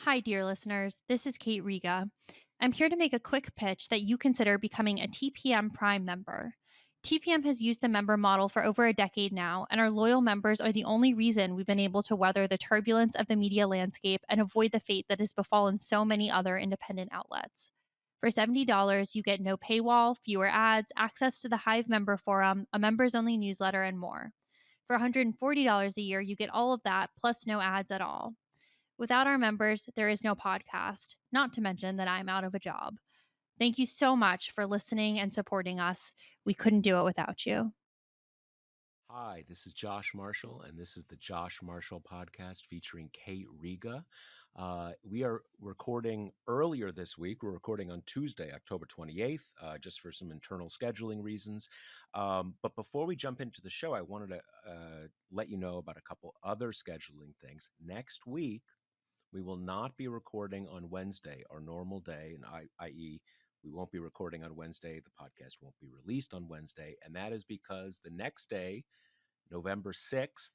Hi, dear listeners. This is Kate Riga. I'm here to make a quick pitch that you consider becoming a TPM Prime member. TPM has used the member model for over a decade now, and our loyal members are the only reason we've been able to weather the turbulence of the media landscape and avoid the fate that has befallen so many other independent outlets. For $70, you get no paywall, fewer ads, access to the Hive member forum, a members only newsletter, and more. For $140 a year, you get all of that plus no ads at all. Without our members, there is no podcast, not to mention that I'm out of a job. Thank you so much for listening and supporting us. We couldn't do it without you. Hi, this is Josh Marshall, and this is the Josh Marshall podcast featuring Kate Riga. We are recording earlier this week. We're recording on Tuesday, October 28th, just for some internal scheduling reasons. But before we jump into the show, I wanted to let you know about a couple other scheduling things. Next week, we will not be recording on Wednesday, our normal day, and i.e., we won't be recording on Wednesday. The podcast won't be released on Wednesday. And that is because the next day, November 6th,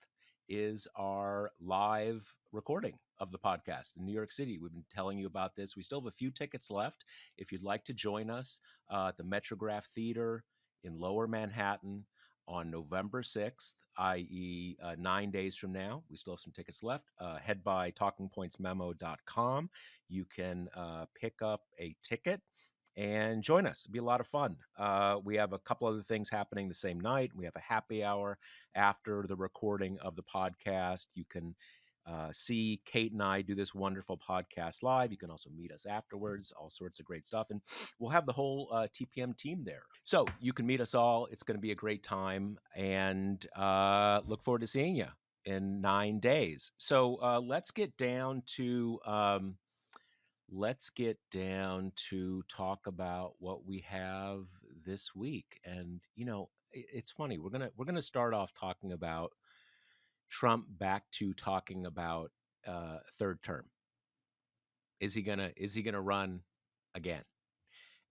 is our live recording of the podcast in New York City. We've been telling you about this. We still have a few tickets left. If you'd like to join us at the Metrograph Theater in Lower Manhattan on November 6th, i.e., 9 days from now, we still have some tickets left. Head by talkingpointsmemo.com. You can pick up a ticket and join us. It'll be a lot of fun. We have a couple other things happening the same night. We have a happy hour after the recording of the podcast. You can see Kate and I do this wonderful podcast live. You can also meet us afterwards, all sorts of great stuff. And we'll have the whole TPM team there. So you can meet us all. It's going to be a great time. And look forward to seeing you in 9 days. So let's get down to talk about what we have this week. And it's funny, we're gonna start off talking about Trump, back to talking about third term. Is he gonna run again?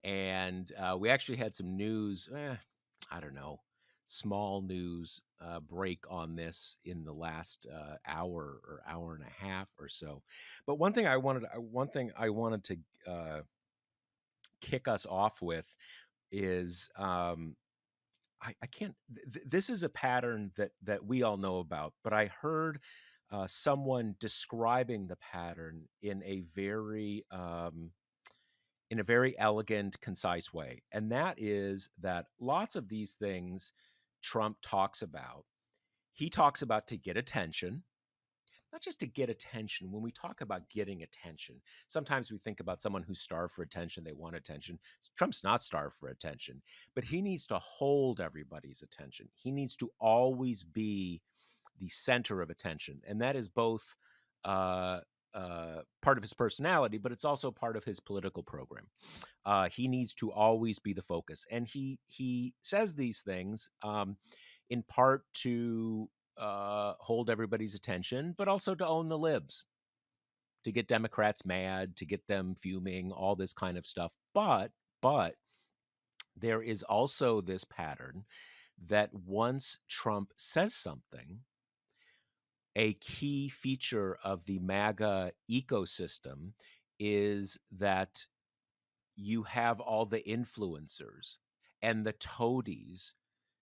And we actually had some news, I don't know, small news break on this in the last hour or hour and a half or so. But one thing I wanted to kick us off with is I can't. This is a pattern that we all know about, but I heard someone describing the pattern in a very elegant, concise way. And that is that lots of these things Trump talks about, he talks about to get attention, not just to get attention. When we talk about getting attention, sometimes we think about someone who's starved for attention, they want attention. Trump's not starved for attention, but he needs to hold everybody's attention. He needs to always be the center of attention. And that is both part of his personality, but it's also part of his political program. He needs to always be the focus. And he says these things in part to hold everybody's attention, but also to own the libs, to get Democrats mad, to get them fuming, all this kind of stuff. But there is also this pattern that once Trump says something, a key feature of the MAGA ecosystem is that you have all the influencers and the toadies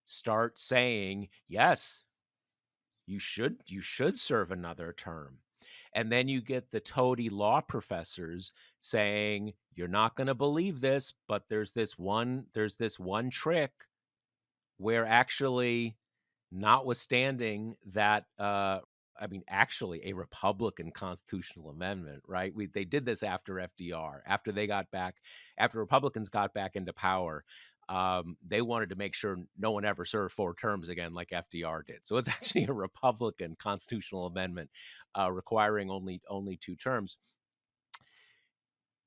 start saying, yes, you should serve another term. And then you get the toady law professors saying, you're not going to believe this, but there's this one trick where actually, notwithstanding that actually a Republican constitutional amendment, right? They did this after FDR, after Republicans got back into power. They wanted to make sure no one ever served 4 terms again like FDR did. So it's actually a Republican constitutional amendment requiring only 2 terms.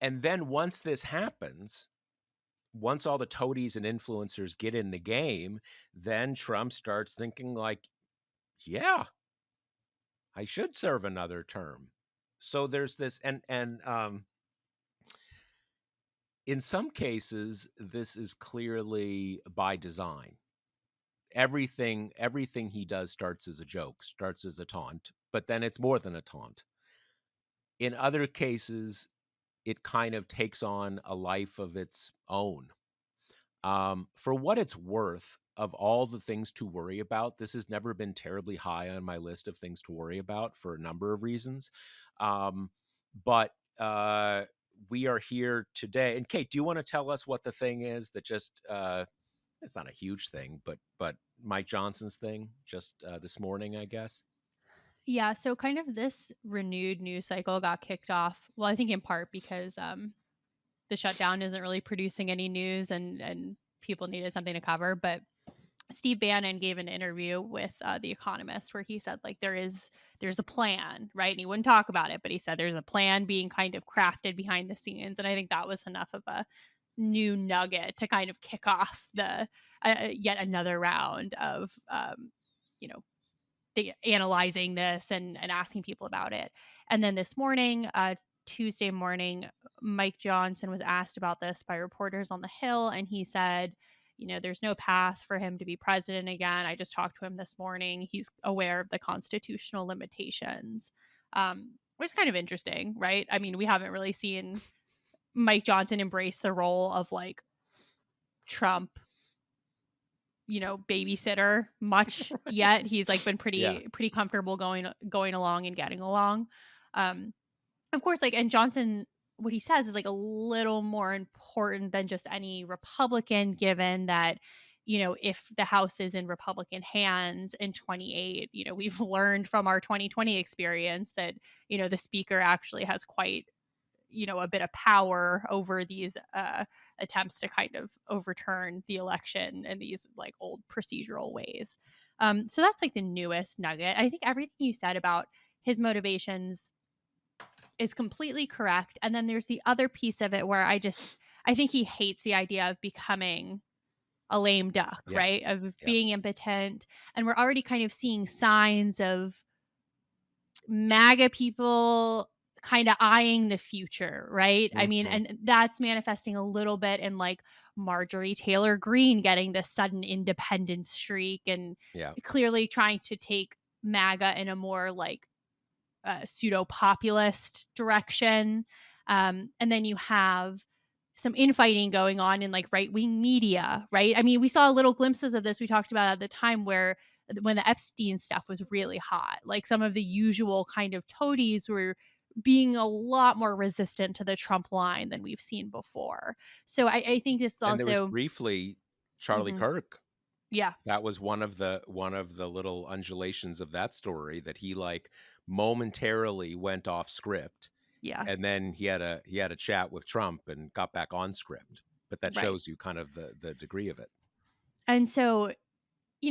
And then once this happens, once all the toadies and influencers get in the game, then Trump starts thinking like, yeah, I should serve another term. So there's this, and in some cases, this is clearly by design. Everything he does starts as a joke, starts as a taunt, but then it's more than a taunt. In other cases, it kind of takes on a life of its own. For what it's worth, of all the things to worry about, this has never been terribly high on my list of things to worry about for a number of reasons. Um, but we are here today. And Kate, do you want to tell us what the thing is that just it's not a huge thing, but Mike Johnson's thing just this morning, I guess. Yeah, so kind of this renewed news cycle got kicked off. Well, I think in part because the shutdown isn't really producing any news, and people needed something to cover. But Steve Bannon gave an interview with The Economist where he said like there's a plan, right? And he wouldn't talk about it, but he said there's a plan being kind of crafted behind the scenes, and I think that was enough of a new nugget to kind of kick off the yet another round of you know analyzing this and asking people about it. And then this morning, Tuesday morning, Mike Johnson was asked about this by reporters on the Hill, and he said, there's no path for him to be president again. I just talked to him this morning. He's aware of the constitutional limitations, which is kind of interesting, right? I mean, we haven't really seen Mike Johnson embrace the role of like Trump babysitter much yet. He's like been Yeah, pretty comfortable going along and getting along. Um of course, like, and Johnson, what he says is like a little more important than just any Republican, given that if the House is in Republican hands in 28, we've learned from our 2020 experience that the speaker actually has quite a bit of power over these attempts to kind of overturn the election in these like old procedural ways. So that's like the newest nugget. I think everything you said about his motivations is completely correct. And then there's the other piece of it where I think he hates the idea of becoming a lame duck, yeah, right? Of yeah. being impotent. And we're already kind of seeing signs of MAGA people kind of eyeing the future, right? I mean, Hmm. and that's manifesting a little bit in like Marjorie Taylor Greene getting this sudden independence streak and Yeah, clearly trying to take MAGA in a more like pseudo populist direction. And then you have some infighting going on in like right wing media, right? I mean, we saw little glimpses of this we talked about at the time where when the Epstein stuff was really hot, like some of the usual kind of toadies were being a lot more resistant to the Trump line than we've seen before. So I think this is and there was also, briefly Charlie mhm, Kirk. yeah, That was one of the little undulations of that story that he like momentarily went off script, yeah, and then he had a chat with Trump and got back on script. But that right. shows you kind of the degree of it. And so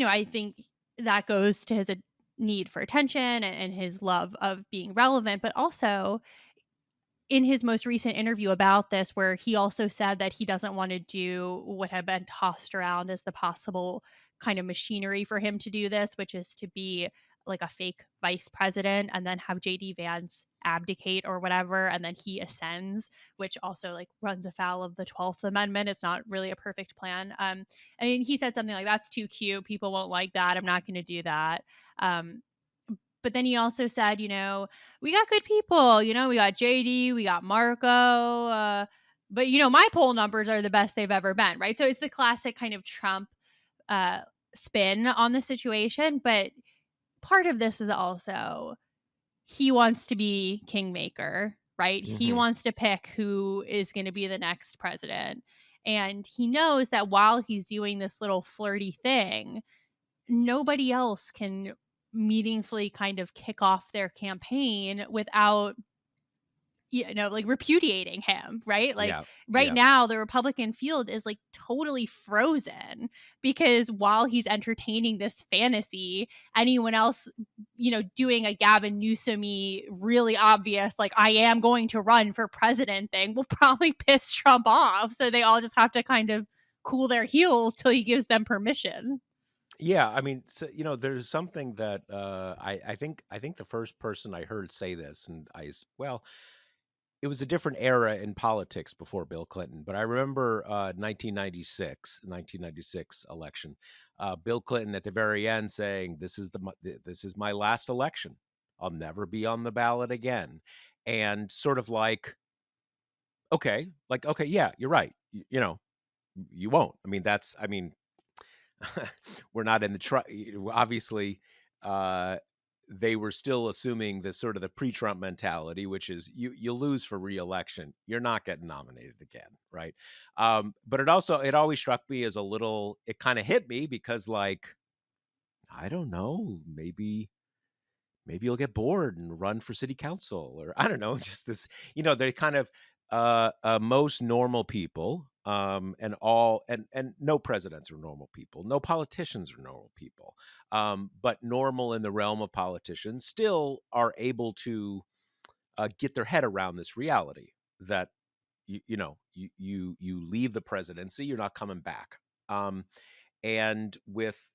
I think that goes to his need for attention and his love of being relevant, but also in his most recent interview about this, where he also said that he doesn't want to do what had been tossed around as the possible kind of machinery for him to do this, which is to be like a fake vice president and then have JD Vance abdicate or whatever and then he ascends, which also like runs afoul of the 12th amendment. It's not really a perfect plan. I mean, he said something like, that's too cute, people won't like that, I'm not going to do that. um but then he also said, we got good people, we got JD, we got Marco, but my poll numbers are the best they've ever been, right? So it's the classic kind of Trump uh spin on the situation. But part of this is also he wants to be kingmaker, right? He Hmm. wants to pick who is going to be the next president. And he knows that while he's doing this little flirty thing, nobody else can meaningfully kind of kick off their campaign without like repudiating him, right? Like Yeah, right yeah, now the Republican field is like totally frozen because while he's entertaining this fantasy, anyone else doing a Gavin Newsom really obvious like I am going to run for president thing will probably piss Trump off, so they all just have to kind of cool their heels till he gives them permission. yeah. I mean, so, there's something that I think the first person I heard say this, and well, it was a different era in politics before Bill Clinton, but I remember 1996 election. Bill Clinton at the very end saying, "This is my last election. I'll never be on the ballot again." and sort of okay, yeah, you're right. You won't. I mean, we're not in the obviously, uh, they were still assuming the sort of the pre-Trump mentality, which is you lose for re-election, you're not getting nominated again, right? But it always struck me as a little. It kind of hit me because, like, I don't know, maybe you'll get bored and run for city council, or I don't know, just this, they kind of most normal people, and no presidents are normal people, no politicians are normal people, but normal in the realm of politicians still are able to get their head around this reality that you leave the presidency, you're not coming back. And with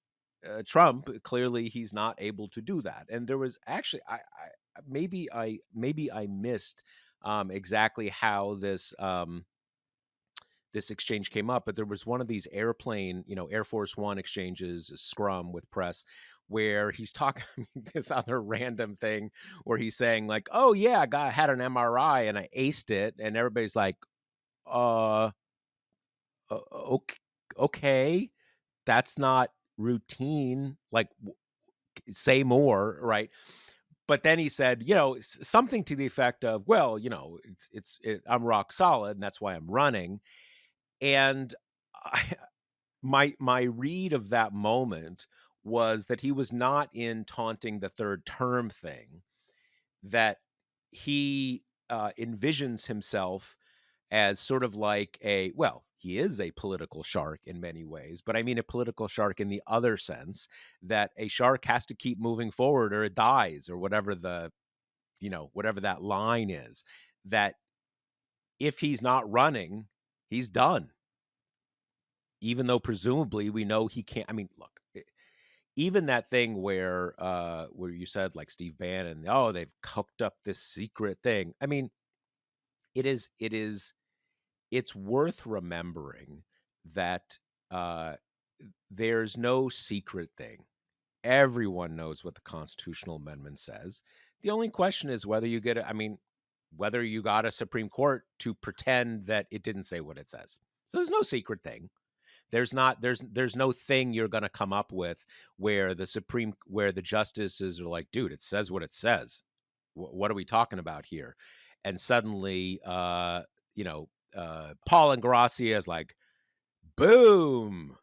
Trump, clearly he's not able to do that. And there was actually, maybe I missed exactly how this exchange came up, but there was one of these airplane, Air Force One exchanges, scrum with press, where he's talking this other random thing where he's saying like, "Oh yeah, had an MRI and I aced it," and everybody's like, "Uh, okay, okay, that's not routine. Like, say more, right?" But then he said, something to the effect of, "Well, I'm rock solid, and that's why I'm running." And I, my read of that moment was that he was not in taunting the third term thing, that he envisions himself as sort of like he is a political shark in many ways, but I mean a political shark in the other sense, that a shark has to keep moving forward or it dies, or whatever that line is, that if he's not running, he's done. Even though presumably we know he can't. I mean, look, even that thing where you said like Steve Bannon, oh, they've cooked up this secret thing. I mean, it's worth remembering that uh, there's no secret thing. Everyone knows what the constitutional amendment says. The only question is whether you get it. I mean, whether you got a Supreme Court to pretend that it didn't say what it says. So there's no secret thing. There's no thing you're going to come up with where the justices are like, dude, it says what it says. What are we talking about here? And suddenly, Paul Ingrassia is like, boom,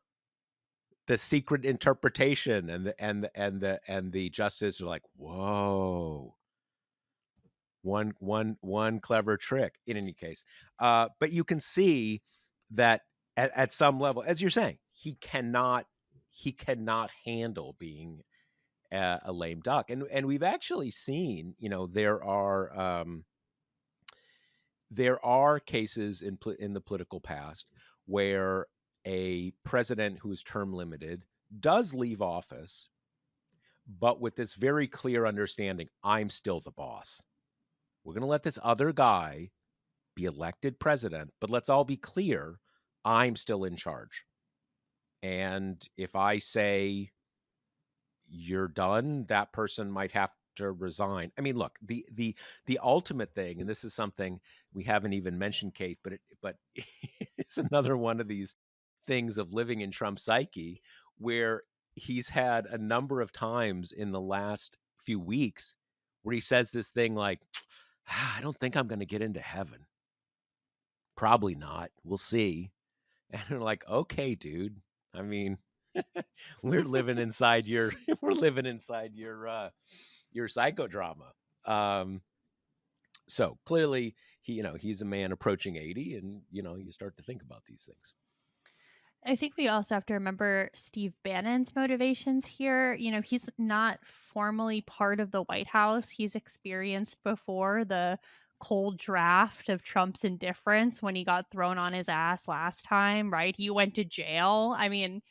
the secret interpretation, and the justices are like, whoa, one clever trick. In any case, but you can see that at some level, as you're saying, he cannot handle being a lame duck, and we've actually seen, there are cases in the political past where a president who is term limited does leave office, but with this very clear understanding: I'm still the boss. We're going to let this other guy be elected president, but let's all be clear, I'm still in charge. And if I say you're done, that person might have to resign. I mean, look, the ultimate thing, and this is something we haven't even mentioned, Kate, but it's another one of these things of living in Trump's psyche, where he's had a number of times in the last few weeks where he says this thing like, I don't think I'm going to get into heaven. Probably not. We'll see. And they're like, okay, dude. I mean, we're living inside your we're living inside your psychodrama. Um, so clearly he's a man approaching 80, and you start to think about these things. I think we also have to remember Steve Bannon's motivations here. He's not formally part of the White House. He's experienced before the cold draft of Trump's indifference when he got thrown on his ass last time, right? He went to jail. I mean,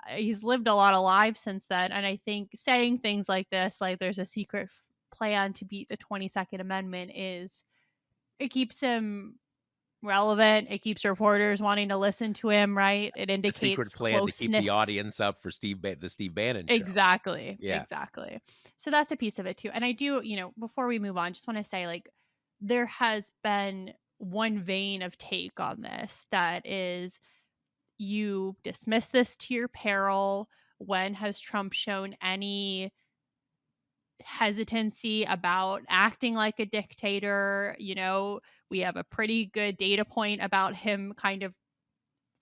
he's lived a lot of lives since then. And I think saying things like this, like there's a secret plan to beat the 22nd Amendment, it keeps him relevant. It keeps reporters wanting to listen to him, right? It A secret indicates plan to keep the closeness. audience up for the Steve Bannon show. Exactly. Yeah. Exactly. So that's a piece of it too. And I do, before we move on, just want to say, like, there has been one vein of take on this that is you dismiss this to your peril. When has Trump shown any hesitancy about acting like a dictator? We have a pretty good data point about him kind of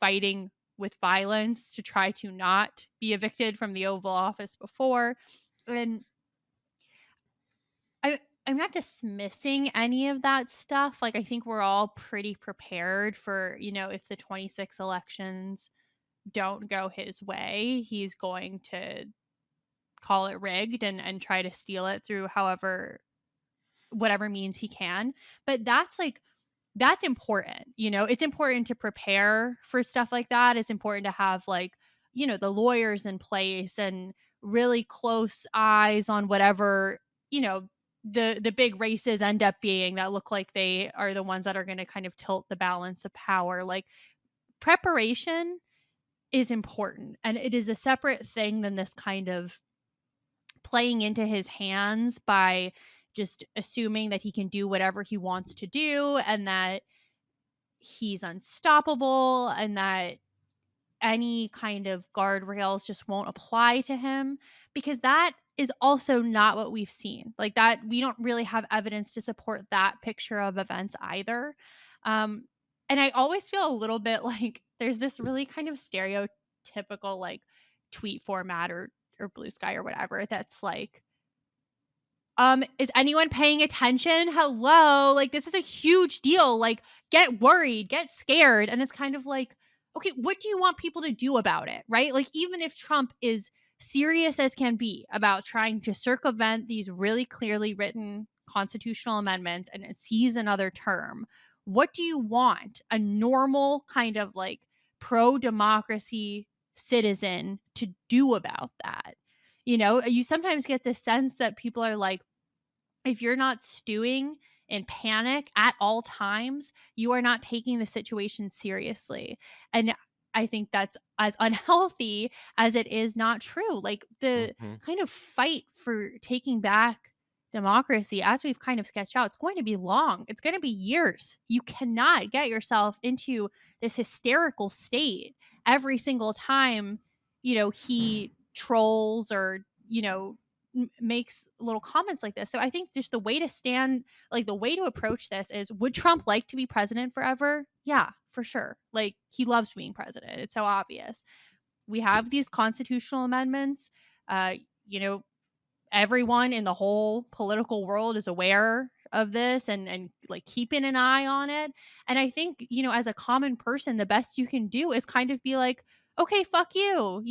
fighting with violence to try to not be evicted from the Oval Office before. And I'm not dismissing any of that stuff. Like, I think we're all pretty prepared for, if the 26 elections don't go his way, he's going to call it rigged and try to steal it through whatever means he can. But that's important. It's important to prepare for stuff like that. It's important to have, like, the lawyers in place and really close eyes on whatever, the big races end up being that look like they are the ones that are going to kind of tilt the balance of power. Like, preparation is important, and it is a separate thing than this kind of playing into his hands by just assuming that he can do whatever he wants to do and that he's unstoppable and that any kind of guardrails just won't apply to him, because that is also not what we've seen. Like, that, we don't really have evidence to support that picture of events either. Um, and I always feel a little bit like there's this really kind of stereotypical, like, tweet format or Blue Sky or whatever that's like, is anyone paying attention? Hello. Like, this is a huge deal. Like, get worried, get scared. And it's kind of like, okay, what do you want people to do about it? Right? Like, even if Trump is serious as can be about trying to circumvent these really clearly written constitutional amendments and seize another term, what do you want a normal kind of like pro democracy citizen to do about that? You sometimes get this sense that people are like, if you're not stewing in panic at all times, you are not taking the situation seriously. And I think that's as unhealthy as it is not true. Like, the Mhm. kind of fight for taking back democracy, as we've kind of sketched out, it's going to be long. It's going to be years. You cannot get yourself into this hysterical state every single time, he trolls or, makes little comments like this. So I think just the way to stand, like, the way to approach this is, would Trump like to be president forever? Yeah, for sure. Like, he loves being president. It's so obvious. We have these constitutional amendments. Uh, you know, everyone in the whole political world is aware of this and like keeping an eye on it. And I think, as a common person, the best you can do is kind of be like, okay, fuck you,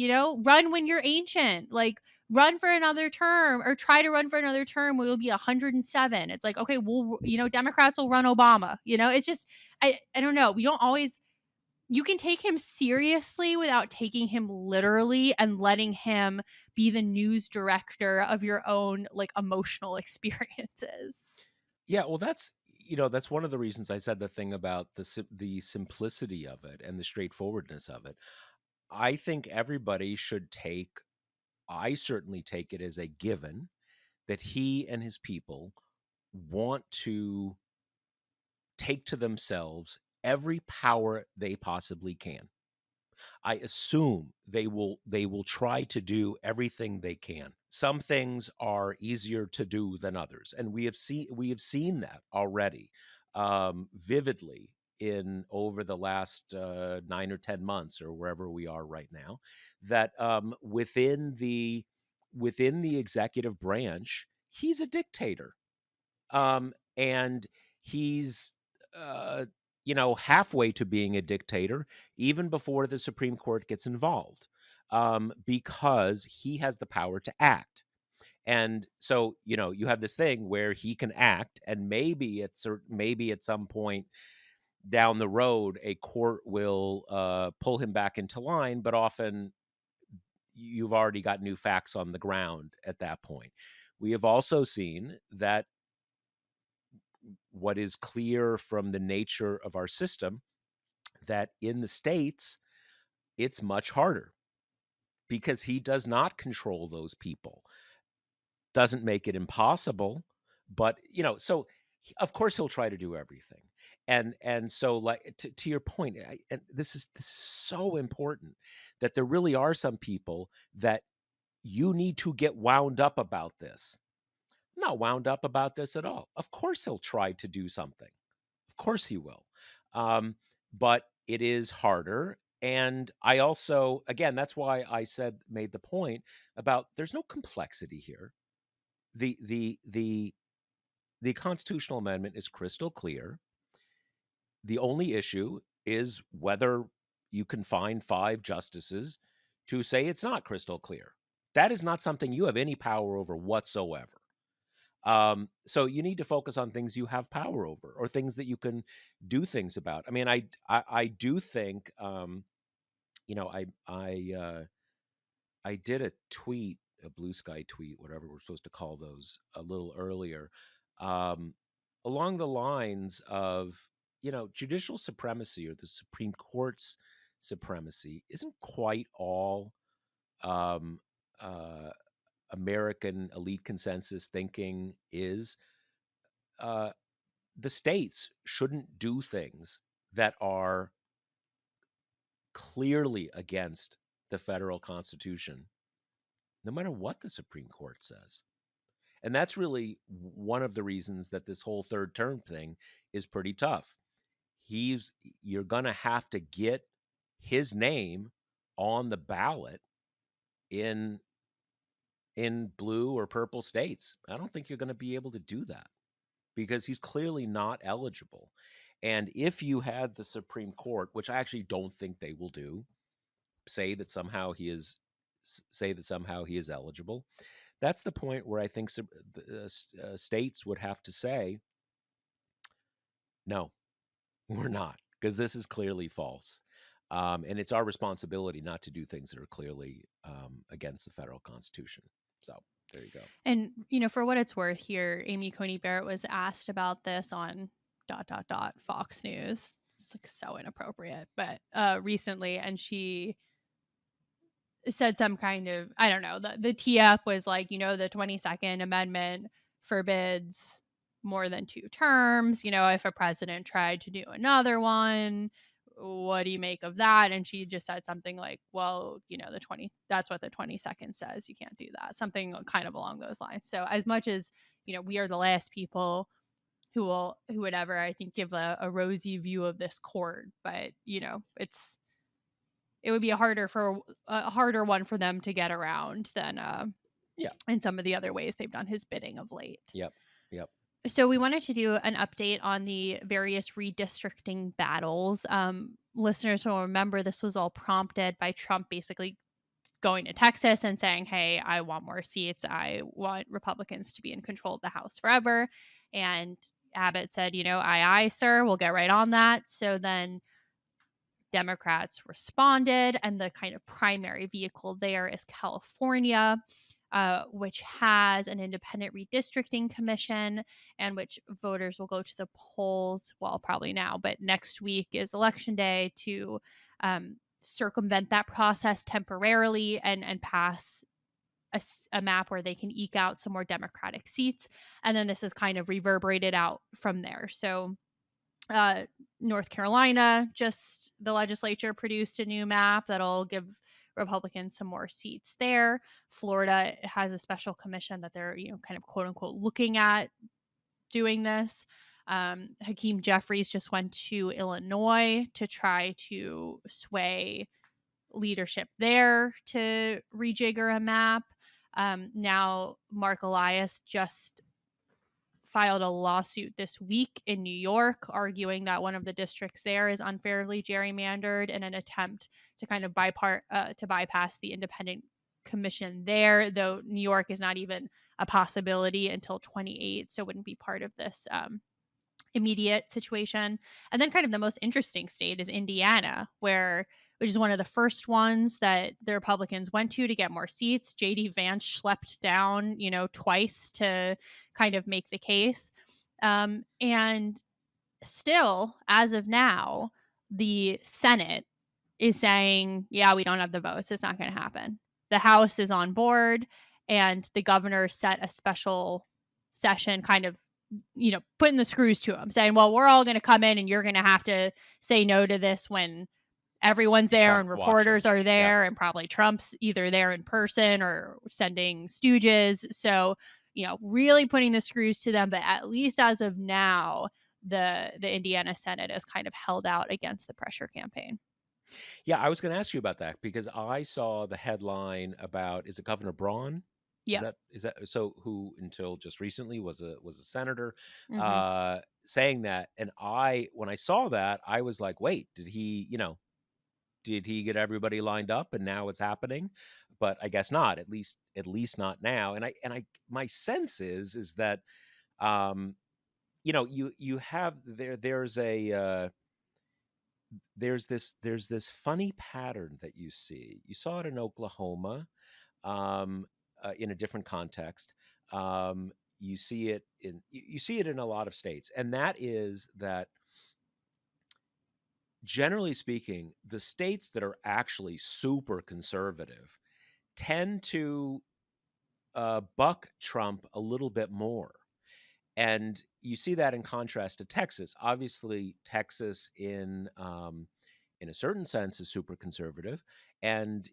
run when you're ancient. Like, run for another term or try to run for another term. We'll be 107. It's like, okay, Democrats will run Obama. It's just, I don't know. We don't always, you can take him seriously without taking him literally and letting him be the news director of your own, like, emotional experiences. Yeah, well, that's one of the reasons I said the thing about the simplicity of it and the straightforwardness of it. I think everybody should take I certainly take it as a given that he and his people want to take to themselves every power they possibly can. I assume they will try to do everything they can. Some things are easier to do than others, and we have seen that already vividly in over the last 9 or 10 months or wherever we are right now. That within the executive branch, he's a dictator, and he's uh, halfway to being a dictator even before the Supreme Court gets involved, because he has the power to act. And so, you have this thing where he can act, and maybe at some point down the road, a court will pull him back into line, but often you've already got new facts on the ground at that point. We have also seen that what is clear from the nature of our system, that in the states it's much harder because he does not control those people. Doesn't make it impossible, but so Of course he'll try to do everything. And so, like, to your point, and this is so important, that there really are some people that you need to get wound up about this. I'm not wound up about this at all. Of course he'll try to do something. Of course he will. Um, but it is harder. And I also, again, that's why I made the point about there's no complexity here. The constitutional amendment is crystal clear. The only issue is whether you can find 5 justices to say it's not crystal clear. That is not something you have any power over whatsoever. So you need to focus on things you have power over, or things that you can do things about. I mean, I do think, you know, I did a tweet, a blue sky tweet, whatever we're supposed to call those, a little earlier, um, along the lines of, judicial supremacy, or the Supreme Court's supremacy, isn't quite all um, uh, American elite consensus thinking is. Uh, the states shouldn't do things that are clearly against the federal Constitution, no matter what the Supreme Court says. And that's really one of the reasons that this whole third term thing is pretty tough. You're going to have to get his name on the ballot in blue or purple states. I don't think you're going to be able to do that, because he's clearly not eligible. And if you had the Supreme Court, which I actually don't think they will do, say that somehow he is eligible, that's the point where I think states would have to say, no, we're not, because this is clearly false. And it's our responsibility not to do things that are clearly against the federal Constitution. So there you go. And, for what it's worth here, Amy Coney Barrett was asked about this on ... Fox News. It's like so inappropriate, but recently, and she said some kind of, I don't know, the tee up was like, the 22nd Amendment forbids more than 2 terms. If a president tried to do another one, what do you make of that? And she just said something like, well, that's what the 22nd says. You can't do that. Something kind of along those lines. So as much as, we are the last people who would ever, I think, give a rosy view of this court, but it would be a harder one for them to get around than Yeah. in some of the other ways they've done his bidding of late. Yep. So we wanted to do an update on the various redistricting battles. Listeners will remember this was all prompted by Trump basically going to Texas and saying, hey, I want more seats. I want Republicans to be in control of the House forever. And Abbott said, aye, sir, we'll get right on that. So then Democrats responded, and the kind of primary vehicle there is California, which has an independent redistricting commission, and which voters will go to the polls, well, probably now, but next week is election day, to circumvent that process temporarily and pass a map where they can eke out some more Democratic seats. And then this is kind of reverberated out from there. So North Carolina, just the legislature produced a new map that'll give Republicans some more seats there. Florida has a special commission that they're, kind of quote unquote looking at doing this. Hakeem Jeffries just went to Illinois to try to sway leadership there to rejigger a map. Now Mark Elias just filed a lawsuit this week in New York, arguing that one of the districts there is unfairly gerrymandered in an attempt to kind of bypass the independent commission there, though New York is not even a possibility until 28, so it wouldn't be part of this immediate situation. And then kind of the most interesting state is Indiana, which is one of the first ones that the Republicans went to get more seats. J.D. Vance schlepped down, twice to kind of make the case. And still, as of now, the Senate is saying, yeah, we don't have the votes. It's not going to happen. The House is on board, and the governor set a special session kind of putting the screws to them, saying, well, we're all going to come in and you're going to have to say no to this when everyone's there and Trump's reporters watching. are Yep. there and probably Trump's either there in person or sending stooges. So, really putting the screws to them. But at least as of now, the Indiana Senate has kind of held out against the pressure campaign. Yeah, I was going to ask you about that because I saw the headline about, is it Governor Braun? Is Yep. that so? Who until just recently was a senator, Hmm. saying that, and when I saw that, I was like, wait, did he get everybody lined up, and now it's happening? But I guess not. At least not now. And my sense is that, um, you have there's this funny pattern that you see. You saw it in Oklahoma, um, in a different context. You see it in a lot of states, and that is that, generally speaking, the states that are actually super conservative tend to buck Trump a little bit more. And you see that in contrast to Texas. Obviously, Texas, in a certain sense, is super conservative, and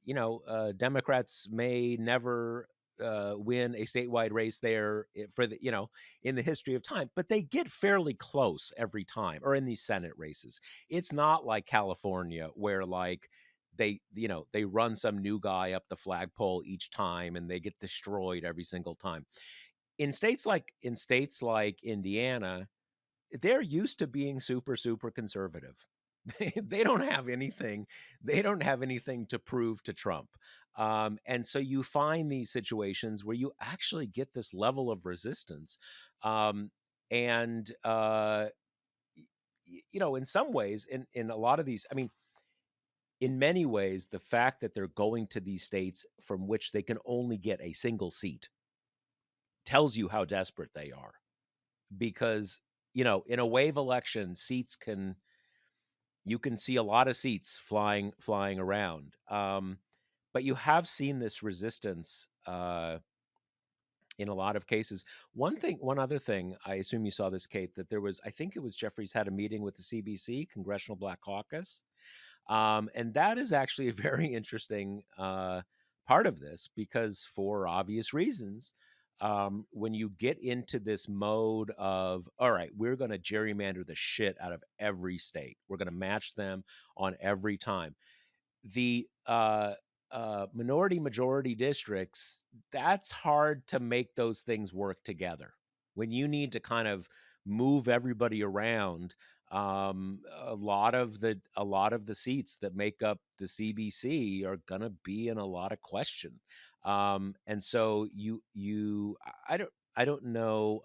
Democrats may never win a statewide race there, in the history of time, but they get fairly close every time, or in these Senate races. It's not like California, where like they run some new guy up the flagpole each time and they get destroyed every single time. In states like Indiana, they're used to being super, super conservative. They don't have anything. They don't have anything to prove to Trump, and so you find these situations where you actually get this level of resistance, um, and in some ways, in a lot of these, I mean, in many ways, the fact that they're going to these states from which they can only get a single seat tells you how desperate they are, because in a wave election, seats can you can see a lot of seats flying around, but you have seen this resistance, in a lot of cases. One other thing, I assume you saw this, Kate, that there was, I think it was Jeffries had a meeting with the CBC, Congressional Black Caucus, and that is actually a very interesting part of this, because for obvious reasons, when you get into this mode of, all right, we're going to gerrymander the shit out of every state, we're going to match them on every time, the minority majority districts, that's hard to make those things work together. When you need to kind of move everybody around, a lot of the seats that make up the CBC are going to be in a lot of question. And so I don't know.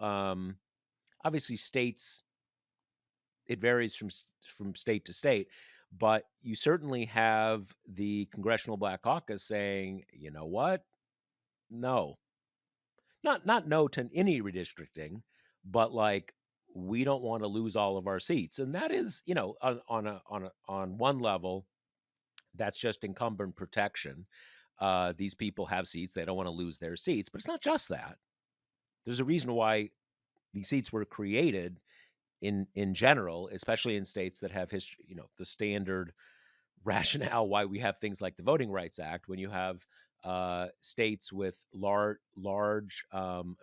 Obviously, states, it varies from state to state, but you certainly have the Congressional Black Caucus saying, you know what, no, not no to any redistricting, but like, we don't want to lose all of our seats, and that is, on one level, that's just incumbent protection. These people have seats; they don't want to lose their seats, but it's not just that. There's a reason why these seats were created in general, especially in states that have history, the standard rationale why we have things like the Voting Rights Act. When you have states with large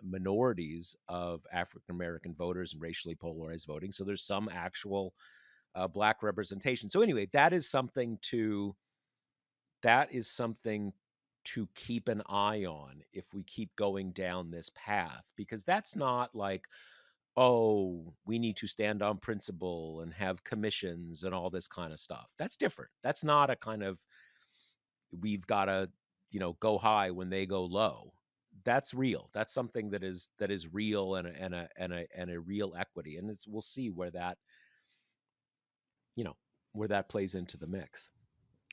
minorities of African American voters and racially polarized voting, so there's some actual black representation. So anyway, that is something to keep an eye on if we keep going down this path, because that's not like, oh, we need to stand on principle and have commissions and all this kind of stuff. That's different. That's not a kind of, we've got to, go high when they go low. That's real. That's something that is real, and a real equity. And we'll see where that plays into the mix.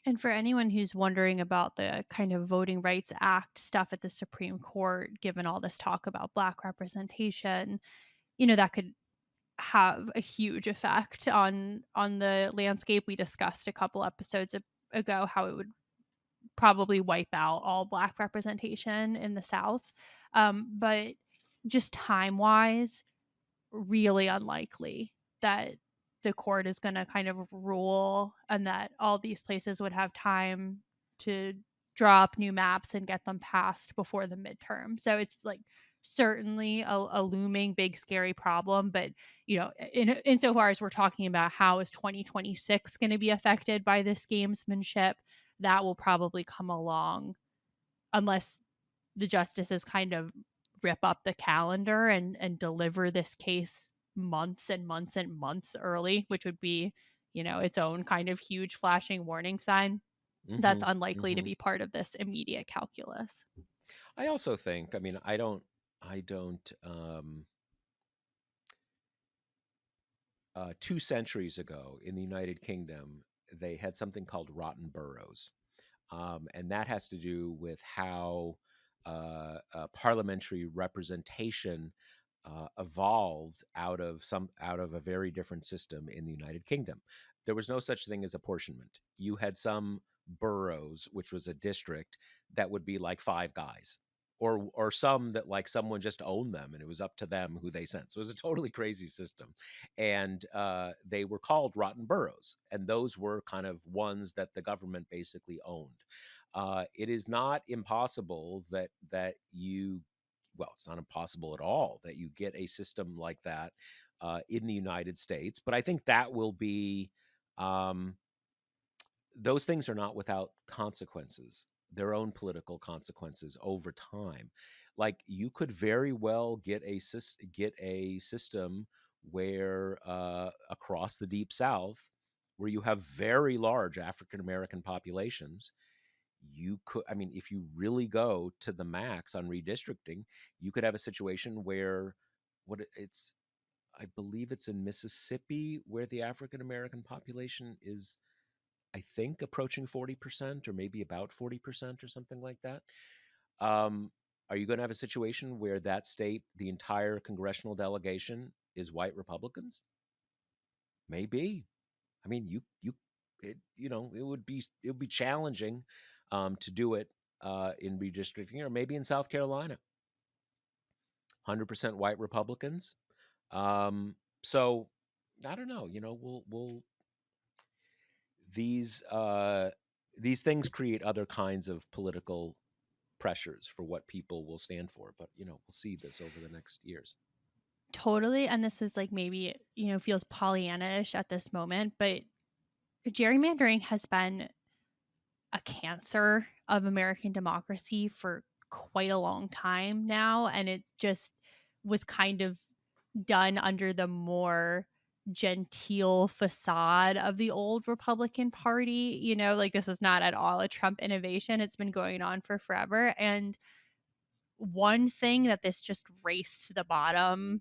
And for anyone who's wondering about the kind of Voting Rights Act stuff at the Supreme Court, given all this talk about Black representation, that could have a huge effect on the landscape. We discussed a couple episodes ago how it would probably wipe out all Black representation in the South. But just time wise, really unlikely that the court is going to kind of rule and that all these places would have time to draw up new maps and get them passed before the midterm. So it's like certainly a looming big scary problem, but insofar as we're talking about how is 2026 going to be affected by this gamesmanship, that will probably come along unless the justices kind of rip up the calendar and deliver this case months and months and months early, which would be, its own kind of huge flashing warning sign. That's Hmm. unlikely to Hmm. be part of this immediate calculus. I also think, I mean, I don't. 2 centuries ago in the United Kingdom, they had something called rotten boroughs. And that has to do with how parliamentary representation evolved out of a very different system in the United Kingdom. There was no such thing as apportionment. You had some boroughs, which was a district that would be like five guys. Or some that like someone just owned them and it was up to them who they sent. So it was a totally crazy system, and they were called rotten boroughs, and those were kind of ones that the government basically owned. It is not impossible that you, well, it's not impossible at all that you get a system like that in the United States, but I think that will be um, those things are not without consequences, their own political consequences over time. Like you could very well get a system where across the deep south, where you have very large African American populations, you could, I mean, if you really go to the max on redistricting, you could have a situation where it's, I believe it's in Mississippi where the African American population is, I think, approaching 40% or maybe about 40% or something like that. Um, are you going to have a situation where that state, the entire congressional delegation is white Republicans? Maybe. I mean, it would be challenging to do it in redistricting, or maybe in South Carolina, 100% white Republicans. So I don't know. We'll these uh, these things create other kinds of political pressures for what people will stand for. But we'll see this over the next years. Totally. And this is like maybe, feels Pollyanna-ish at this moment, but gerrymandering has been a cancer of American democracy for quite a long time now. And it just was kind of done under the more genteel facade of the old Republican Party. Like this is not at all a Trump innovation. It's been going on for forever. And one thing that this just race to the bottom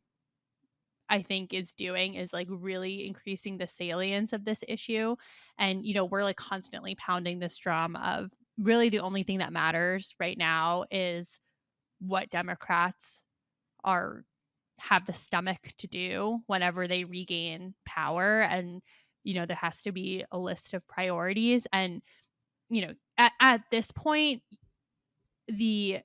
I think is doing is like really increasing the salience of this issue. And, we're like constantly pounding this drum of really the only thing that matters right now is what Democrats are have the stomach to do whenever they regain power. And, there has to be a list of priorities. And, at this point, the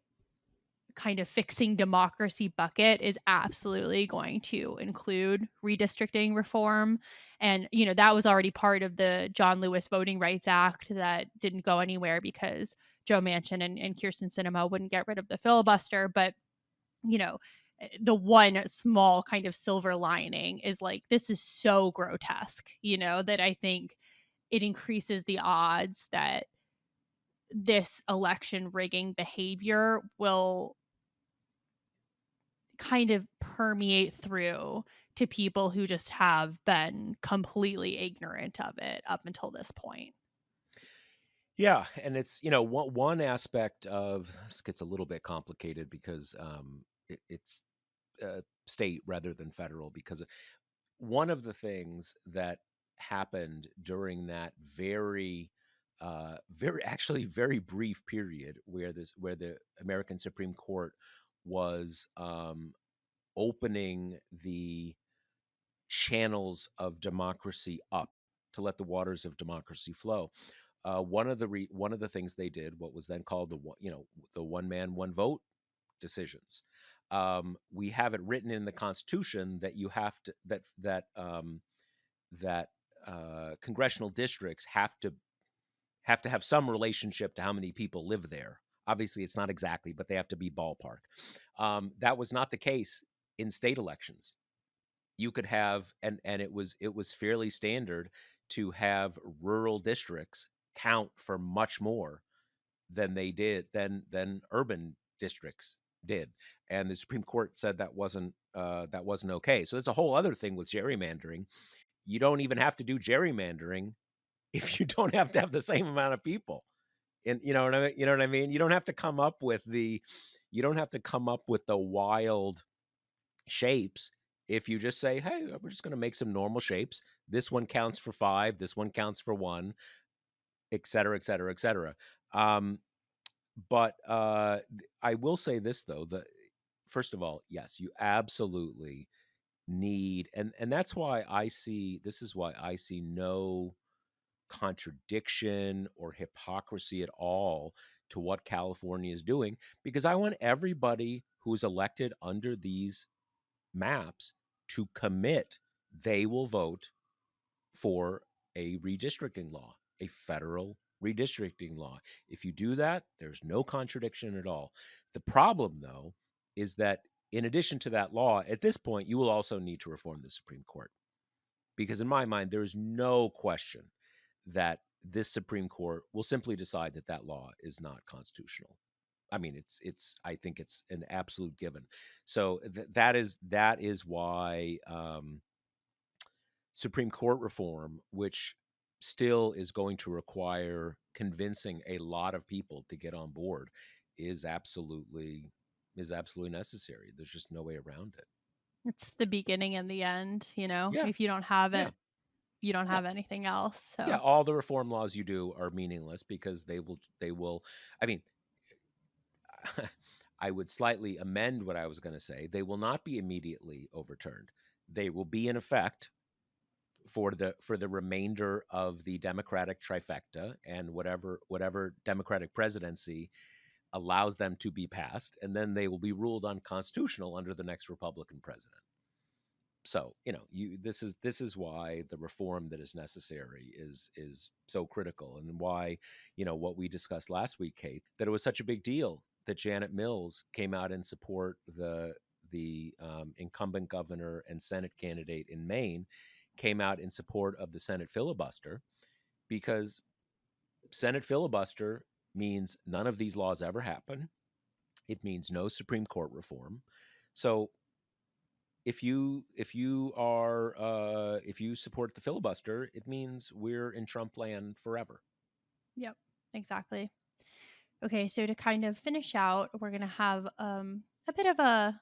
kind of fixing democracy bucket is absolutely going to include redistricting reform. And, that was already part of the John Lewis Voting Rights Act that didn't go anywhere because Joe Manchin and Kirsten Sinema wouldn't get rid of the filibuster. But, you know, the one small kind of silver lining is like, this is so grotesque, that I think it increases the odds that this election rigging behavior will kind of permeate through to people who just have been completely ignorant of it up until this point. Yeah, and it's one aspect of this gets a little bit complicated because it's state rather than federal. Because one of the things that happened during that very actually very brief period where the American Supreme Court was opening the channels of democracy up to let the waters of democracy flow. One of the things they did, what was then called the one man one vote decisions. We have it written in the Constitution that you have to that congressional districts have to have some relationship to how many people live there. Obviously, it's not exactly, but they have to be ballpark. That was not the case in state elections. You could have, and it was fairly standard to have rural districts count for much more than they did than urban districts did, and the Supreme Court said that wasn't okay. So it's a whole other thing with gerrymandering. You don't even have to do gerrymandering if you don't have to have the same amount of people. And you know what I mean? You know what I mean? You don't have to come up with the wild shapes if you just say, "Hey, we're just going to make some normal shapes. This one counts for 5, this one counts for 1, et cetera, et cetera, et cetera." Um, but I will say this though, the first of all, yes, you absolutely need, and that's why I see this is why I see no contradiction or hypocrisy at all to what California is doing, because I want everybody who's elected under these maps to commit they will vote for a redistricting law, a federal redistricting law. If you do that, there's no contradiction at all. The problem, though, is that in addition to that law, at this point, you will also need to reform the Supreme Court. Because in my mind, there is no question that this Supreme Court will simply decide that that law is not constitutional. I mean, I think it's an absolute given. So that is why Supreme Court reform, which still is going to require convincing a lot of people to get on board, is absolutely necessary. There's just no way around it. It's the beginning and the end, Yeah, if you don't have yeah, it, you don't yeah, have anything else. yeah. So All the reform laws you do are meaningless because they will. I mean, I would slightly amend what I was going to say. They will not be immediately overturned. They will be in effect for the remainder of the Democratic trifecta and whatever Democratic presidency allows them to be passed, and then they will be ruled unconstitutional under the next Republican president. So this is why the reform that is necessary is so critical, and why what we discussed last week, Kate, that it was such a big deal that Janet Mills came out and support the incumbent governor and Senate candidate in Maine, came out in support of the Senate filibuster, because Senate filibuster means none of these laws ever happen. It means no Supreme Court reform. So if you support the filibuster, it means we're in Trump land forever. yep, exactly. Okay, so to kind of finish out, we're gonna have a bit of a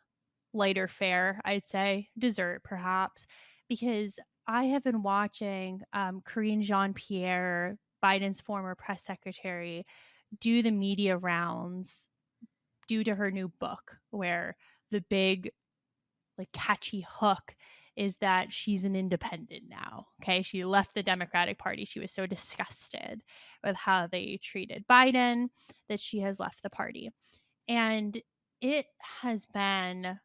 lighter fare, I'd say, dessert perhaps, because I have been watching Karine Jean-Pierre, Biden's former press secretary, do the media rounds due to her new book, where the big like catchy hook is that she's an independent now. Okay. She left the Democratic Party. She was so disgusted with how they treated Biden that she has left the party. And it has been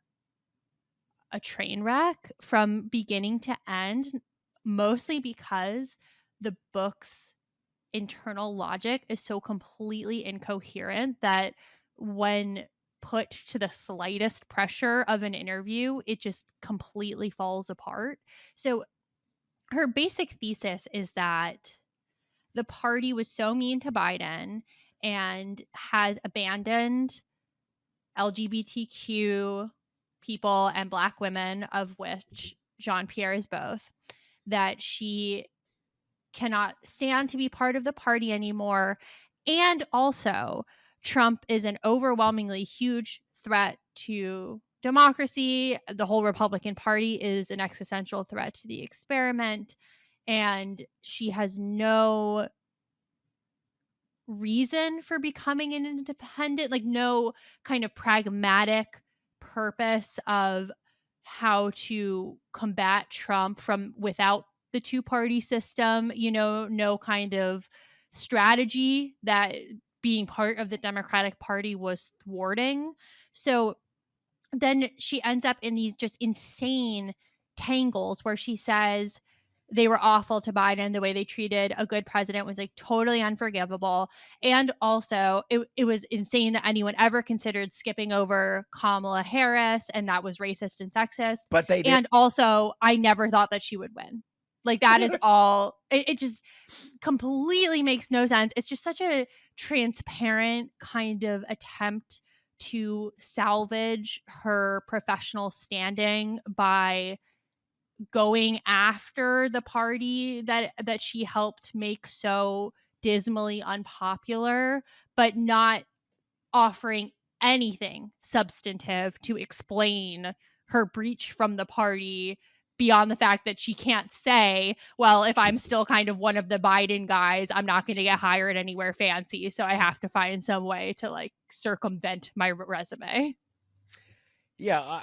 a train wreck from beginning to end, mostly because the book's internal logic is so completely incoherent that when put to the slightest pressure of an interview, it just completely falls apart. So her basic thesis is that the party was so mean to Biden and has abandoned LGBTQ people and Black women, of which Jean Pierre is both, that she cannot stand to be part of the party anymore. And also, Trump is an overwhelmingly huge threat to democracy. The whole Republican Party is an existential threat to the experiment. And she has no reason for becoming an independent, like no kind of pragmatic purpose of how to combat Trump from without the two-party system, no kind of strategy that being part of the Democratic Party was thwarting. So then she ends up in these just insane tangles where she says they were awful to Biden. The way they treated a good president was like totally unforgivable. And also, it was insane that anyone ever considered skipping over Kamala Harris, and that was racist and sexist. But they did. And also, I never thought that she would win. Like, that is all. It just completely makes no sense. It's just such a transparent kind of attempt to salvage her professional standing by going after the party that she helped make so dismally unpopular, but not offering anything substantive to explain her breach from the party beyond the fact that she can't say, well, if I'm still kind of one of the Biden guys, I'm not going to get hired anywhere fancy. So I have to find some way to like circumvent my resume. Yeah,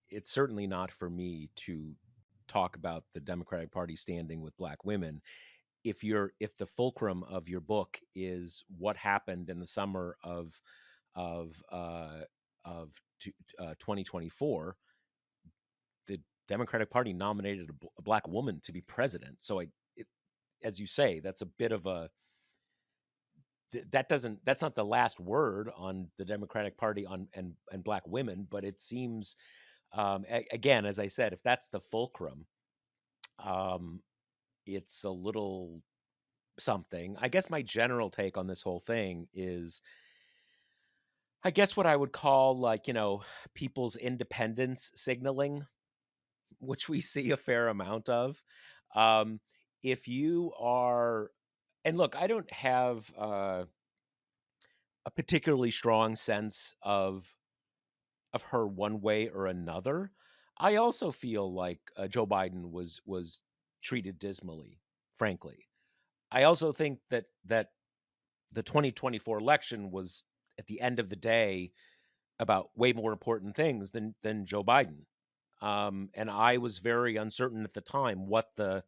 it's certainly not for me to talk about the Democratic Party standing with black women. If the fulcrum of your book is what happened in the summer of uh, of 2024, the Democratic Party nominated a black woman to be president. So as you say, that's a bit of a that's not the last word on the Democratic Party on and black women, but it seems again, as I said, if that's the fulcrum, um, it's a little something. I guess my general take on this whole thing is, I guess what I would call like, people's independence signaling, which we see a fair amount of. Um, if you are, and look, I don't have a particularly strong sense of her one way or another. I also feel like Joe Biden was treated dismally, frankly. I also think that the 2024 election was at the end of the day about way more important things than Joe Biden. And I was very uncertain at the time what the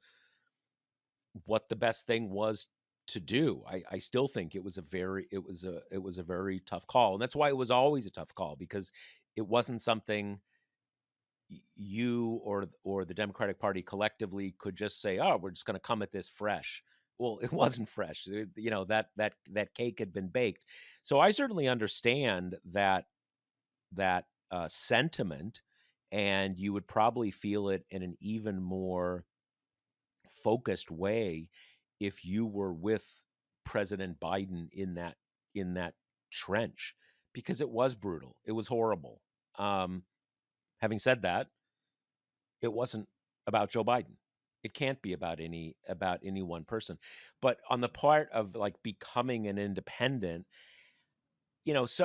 best thing was to do. I still think it was a very tough call, and that's why it was always a tough call, because it wasn't something you or the Democratic Party collectively could just say, "Oh, we're just going to come at this fresh." Well, it wasn't fresh. That cake had been baked. So I certainly understand that sentiment, and you would probably feel it in an even more focused way if you were with President Biden in that trench, because it was brutal. It was horrible. Having said that, it wasn't about Joe Biden. It can't be about any one person. But on the part of like becoming an independent,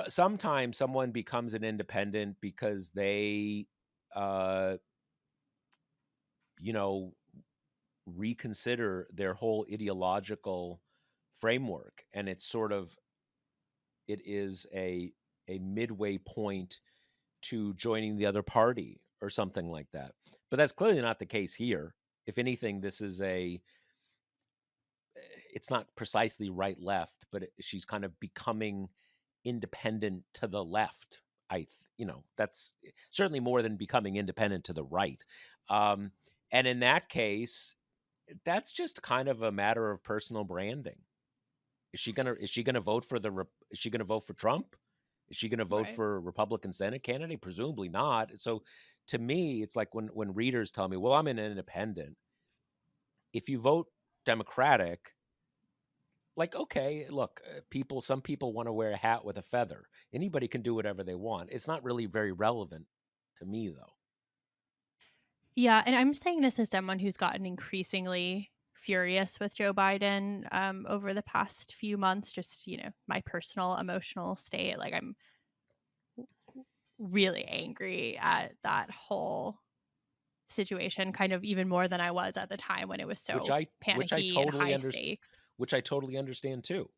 sometimes someone becomes an independent because they uh you know reconsider their whole ideological framework, and it is a midway point to joining the other party or something like that. But that's clearly not the case here. If anything, this is it's not precisely right left, but she's kind of becoming independent to the left. That's certainly more than becoming independent to the right. Um, and in that case, that's just kind of a matter of personal branding. Is she gonna vote for is she gonna vote for Trump? Is she gonna vote Right. for a Republican Senate candidate? Presumably not. So to me, it's like when readers tell me, "Well, I'm an independent." If you vote Democratic, like, okay, look, some people want to wear a hat with a feather. Anybody can do whatever they want. It's not really very relevant to me, though. Yeah, and I'm saying this as someone who's gotten increasingly furious with Joe Biden over the past few months. Just my personal emotional state. Like, I'm really angry at that whole situation, kind of even more than I was at the time when it was Which so I which I panicky and totally high under, stakes. which I totally understand too.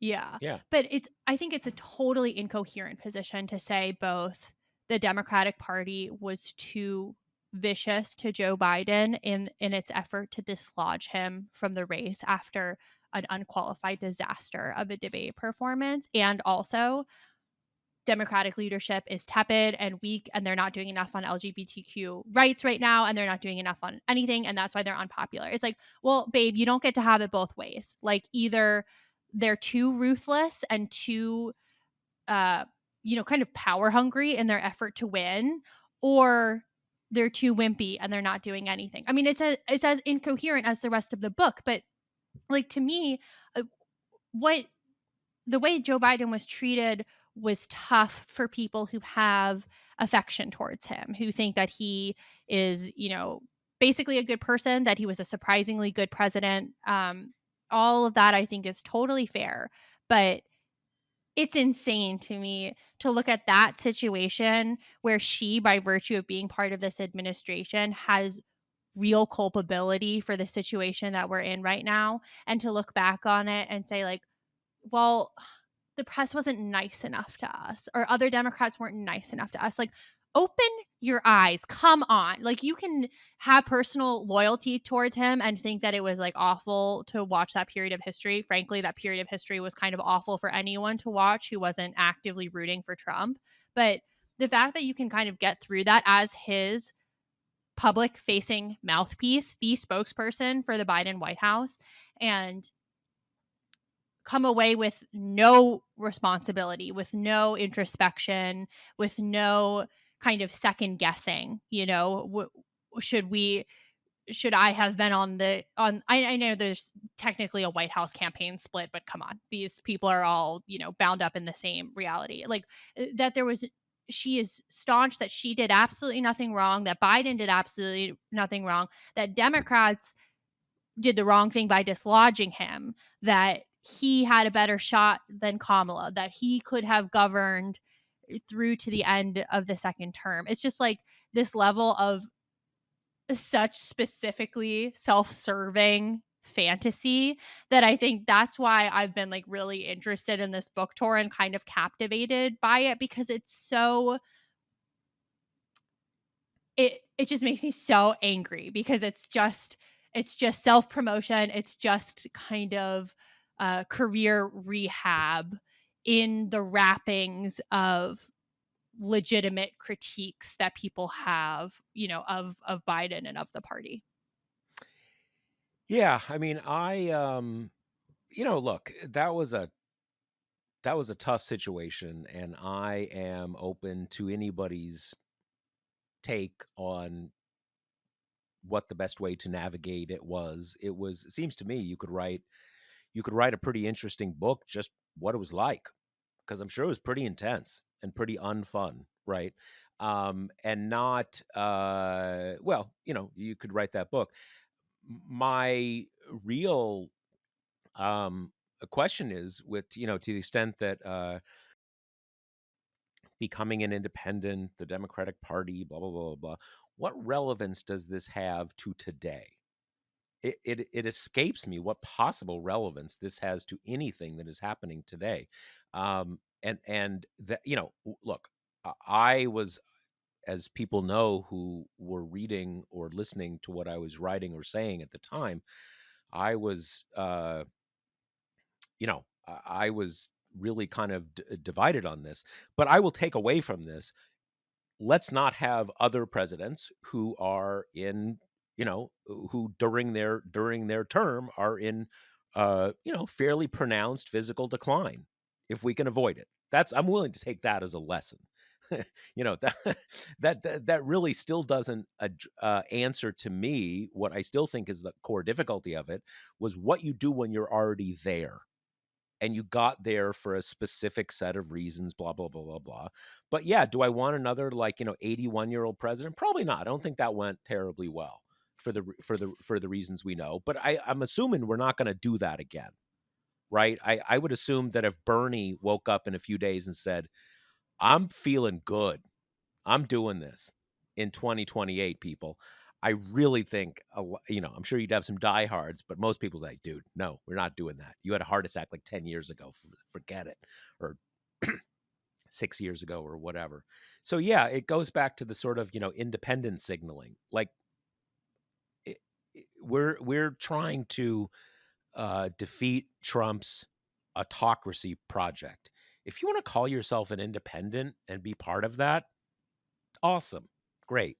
Yeah. Yeah. But I think it's a totally incoherent position to say both the Democratic Party was too vicious to Joe Biden in its effort to dislodge him from the race after an unqualified disaster of a debate performance. And also, Democratic leadership is tepid and weak, and they're not doing enough on LGBTQ rights right now, and they're not doing enough on anything, and that's why they're unpopular. It's like, well, babe, you don't get to have it both ways. Like, either they're too ruthless and too uh, kind of power hungry in their effort to win, or they're too wimpy and they're not doing anything. I mean, it's as incoherent as the rest of the book, but like, to me, what the way Joe Biden was treated was tough for people who have affection towards him, who think that he is, basically a good person, that he was a surprisingly good president. All of that I think is totally fair, but it's insane to me to look at that situation where she, by virtue of being part of this administration, has real culpability for the situation that we're in right now, and to look back on it and say, like, well, the press wasn't nice enough to us, or other Democrats weren't nice enough to us. Like, open your eyes. Come on. Like, you can have personal loyalty towards him and think that it was like awful to watch that period of history. Frankly, that period of history was kind of awful for anyone to watch who wasn't actively rooting for Trump. But the fact that you can kind of get through that as his public facing mouthpiece, the spokesperson for the Biden White House, and come away with no responsibility, with no introspection, with no kind of second guessing, should we should I have been I know there's technically a White House campaign split, but come on. These people are all, bound up in the same reality. Like, that there was she is staunch that she did absolutely nothing wrong, that Biden did absolutely nothing wrong, that Democrats did the wrong thing by dislodging him, that he had a better shot than Kamala, that he could have governed through to the end of the second term. It's just like this level of such specifically self-serving fantasy that I think that's why I've been like really interested in this book tour and kind of captivated by it, because it just makes me so angry, because it's just self-promotion, it's just kind of career rehab in the wrappings of legitimate critiques that people have, of Biden and of the party. Yeah, I mean, look, that was a tough situation, and I am open to anybody's take on what the best way to navigate it was. It seems to me you could write a pretty interesting book, just what it was like, because I'm sure it was pretty intense and pretty unfun, right? And not well, you could write that book. My real question is, with to the extent that becoming an independent, the Democratic Party, blah blah blah blah blah, what relevance does this have to today? It escapes me what possible relevance this has to anything that is happening today. And that, look, I was, as people know who were reading or listening to what I was writing or saying at the time, I was I was really kind of divided on this. But I will take away from this, let's not have other presidents who are in, who during their term are in fairly pronounced physical decline, if we can avoid it. I'm willing to take that as a lesson. That that really still doesn't answer to me what I still think is the core difficulty of it, was what you do when you're already there, and you got there for a specific set of reasons, blah blah blah blah blah. But yeah, do I want another, like, 81-year-old president? Probably not. I don't think that went terribly well for the reasons we know. But I'm assuming we're not going to do that again, right? I would assume that if Bernie woke up in a few days and said, I'm feeling good, I'm doing this in 2028, people, I really think, I'm sure you'd have some diehards, but most people say, dude, no, we're not doing that. You had a heart attack like 10 years ago. Forget it. Or 6 years ago or whatever. So yeah, it goes back to the sort of, independent signaling. Like, we're trying to defeat Trump's autocracy project. If you want to call yourself an independent and be part of that, awesome, great.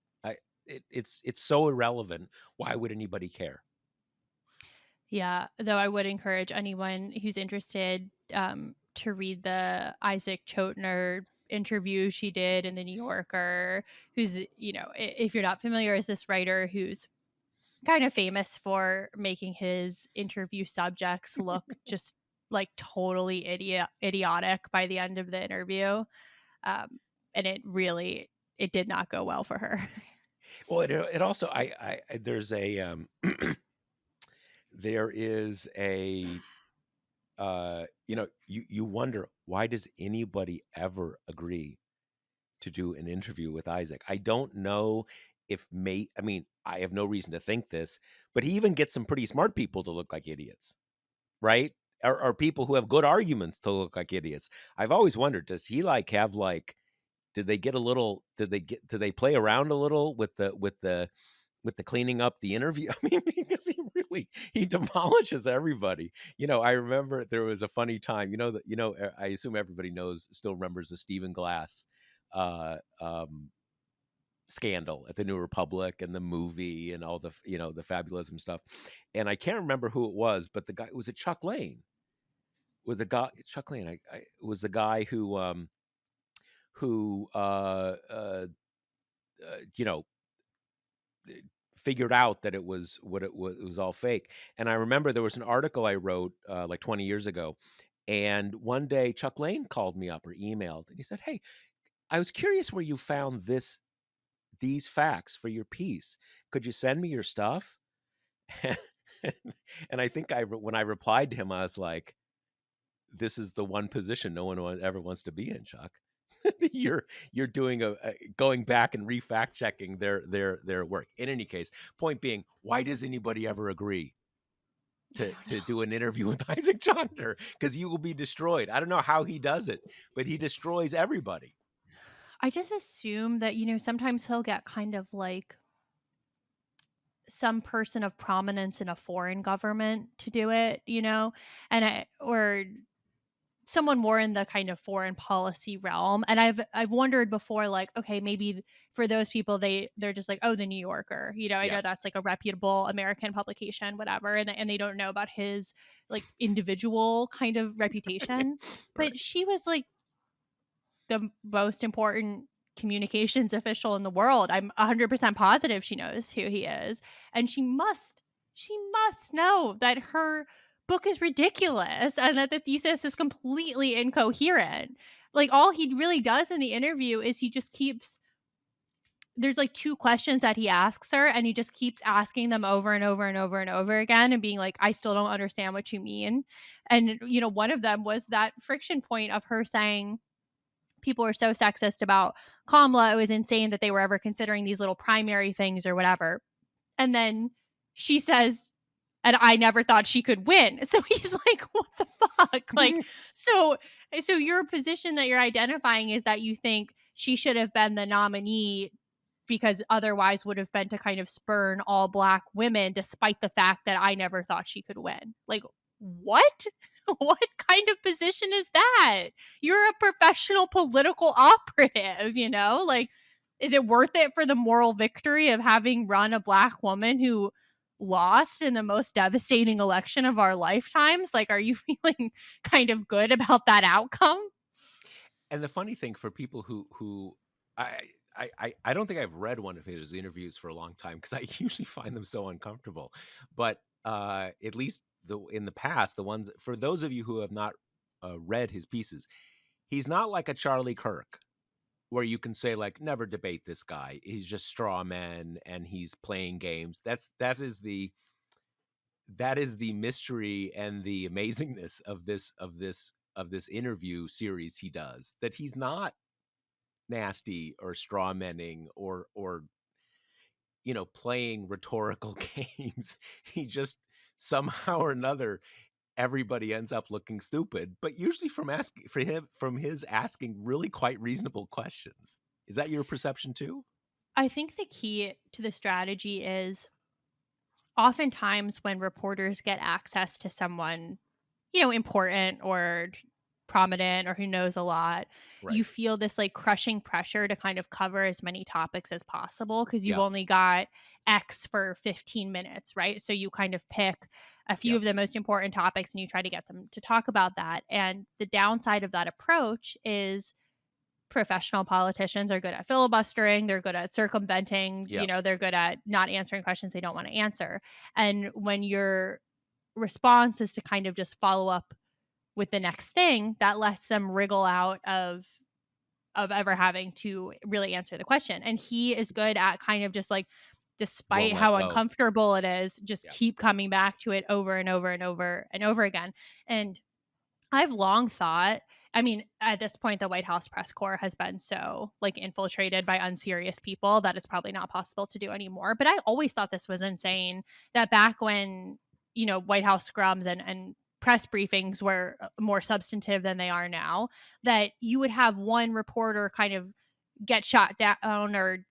It's so irrelevant. Why would anybody care? Yeah, though I would encourage anyone who's interested to read the Isaac Chotiner interview she did in the New Yorker, who's, if you're not familiar, is this writer who's kind of famous for making his interview subjects look just like totally idiotic by the end of the interview. Um, and it did not go well for her. Well, it also there's a there is a you wonder, why does anybody ever agree to do an interview with Isaac? I don't know if I mean, I have no reason to think this, but he even gets some pretty smart people to look like idiots, right? Or people who have good arguments to look like idiots. I've always wondered, does he have did they get a little did they play around a little with the cleaning up the interview? I mean, because he demolishes everybody. I remember there was a funny time. I assume everybody still remembers the Stephen Glass uh, um, scandal at the New Republic and the movie and all the fabulism stuff. And I can't remember who it was, but the guy, was it Chuck Lane? Was the guy Chuck Lane? Was the guy who you know figured out that it was what it was all fake. And I remember there was an article I wrote like 20 years ago, and one day Chuck Lane called me up or emailed, and he said, "Hey, I was curious where you found these facts for your piece. Could you send me your stuff?" And I think when I replied to him, I was like, "This is the one position no one ever wants to be in, Chuck." You're doing going back and re-fact checking their work. In any case, point being, why does anybody ever agree I to don't do an interview with Isaac Chonder? Because you will be destroyed. I don't know how he does it, but he destroys everybody. I just assume that, sometimes he'll get kind of like some person of prominence in a foreign government to do it, or someone more in the kind of foreign policy realm. And I've wondered before, like, okay, maybe for those people, they're just like, oh, the New Yorker, I Yeah. know that's like a reputable American publication, whatever, and they don't know about his like individual kind of reputation. Right. But she was like the most important communications official in the world. I'm 100% positive she knows who he is. And she must know that her book is ridiculous and that the thesis is completely incoherent. Like, all he really does in the interview is he just keeps there's like two questions that he asks her, and he just keeps asking them over and over and over and over again and being like, I still don't understand what you mean. And one of them was that friction point of her saying people are so sexist about Kamala. It was insane that they were ever considering these little primary things or whatever. And then she says, and I never thought she could win. So he's like, what the fuck? Like, so your position that you're identifying is that you think she should have been the nominee because otherwise would have been to kind of spurn all Black women, despite the fact that I never thought she could win. Like, what? What kind of position is that? You're a professional political operative, Like, is it worth it for the moral victory of having run a Black woman who lost in the most devastating election of our lifetimes? Like, are you feeling kind of good about that outcome? And the funny thing for people who I I don't think I've read one of his interviews for a long time because I usually find them so uncomfortable. But at least in the past, the ones for those of you who have not read his pieces, he's not like a Charlie Kirk where you can say like never debate this guy. He's just straw man and he's playing games. That is the mystery and the amazingness of this interview series he does, that he's not nasty or strawmanning or playing rhetorical games. He just somehow or another, everybody ends up looking stupid, but usually from his asking really quite reasonable questions. Is that your perception too? I think the key to the strategy is oftentimes when reporters get access to someone, important or prominent or who knows a lot, you Right. feel this like crushing pressure to kind of cover as many topics as possible because you've Yeah. only got X for 15 minutes, right? So you kind of pick a few Yeah. of the most important topics and you try to get them to talk about that. And the downside of that approach is professional politicians are good at filibustering, they're good at circumventing, Yeah. they're good at not answering questions they don't want to answer. And when your response is to kind of just follow up with the next thing, that lets them wriggle out of ever having to really answer the question. And he is good at kind of just like, Won't despite let how go. uncomfortable it is, just Yeah. keep coming back to it over and over and over and over again. And I've long thought, I mean, at this point, the White House press corps has been so like infiltrated by unserious people that it's probably not possible to do anymore. But I always thought this was insane that back when, White House scrums and press briefings were more substantive than they are now, that you would have one reporter kind of get shot down or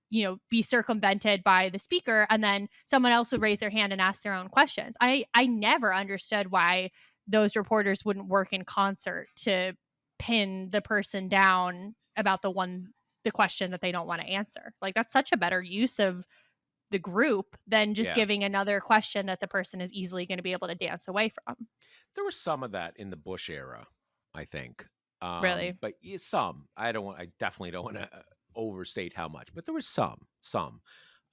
be circumvented by the speaker and then someone else would raise their hand and ask their own questions. I never understood why those reporters wouldn't work in concert to pin the person down about the question that they don't want to answer. Like that's such a better use of the group than just Yeah. giving another question that the person is easily going to be able to dance away from. There was some of that in the Bush era, I think. Really. But some. I definitely don't want to overstate how much, but there was some.